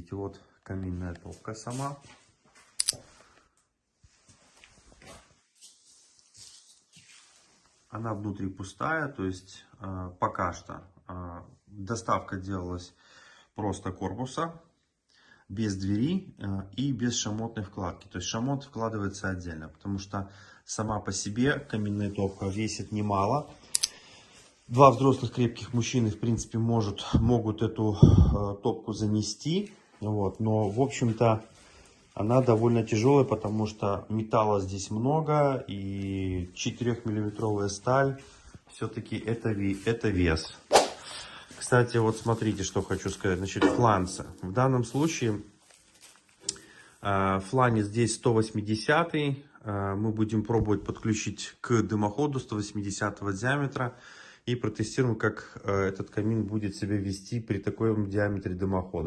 Смотрите, вот каминная топка сама. Она внутри пустая, то есть пока что доставка делалась просто корпуса, без двери и без шамотной вкладки. То есть шамот вкладывается отдельно, потому что сама по себе каминная топка весит немало. Два взрослых крепких мужчины, в принципе, могут эту топку занести. Вот. Но, в общем-то, она довольно тяжелая, потому что металла здесь много. И 4-миллиметровая сталь, все-таки это вес. Кстати, вот смотрите, что хочу сказать. Значит, фланцы. В данном случае фланец здесь 180. Мы будем пробовать подключить к дымоходу 180 диаметра. И протестируем, как этот камин будет себя вести при таком диаметре дымохода.